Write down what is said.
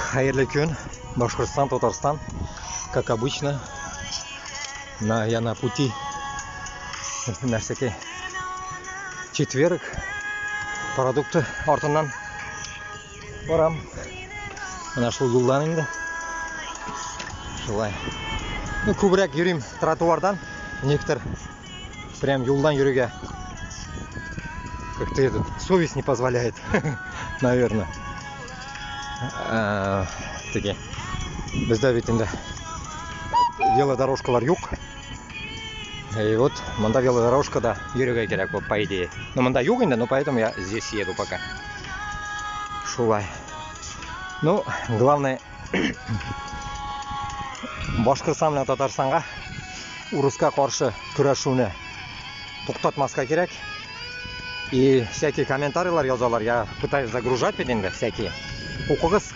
Хайырлы күн, Башкортостан, Татарстан, как обычно, я на пути нәрсеке. Четверг, продукты артынан барам. Мына шул юлдан инде. Шулай. Күбрәк йөрим тротуардан, некоторые прям юлдан йөрүгә. Как-то этот совесть не позволяет, наверное. Теге. Бездә бит инде велодорожкалар юк. И вот монда велодорожкада йөрүгә кирәк бу по идее. Но монда юк инде, но поэтому я здесь еду пока. Шулай. Ну, главное Башкортстан белән Татарстанга уруска каршы көрәшүне туктатмаска кирәк. И всякие комментарийлар язалар, я пытаюсь загружать бит инде всякие. Укыгыз.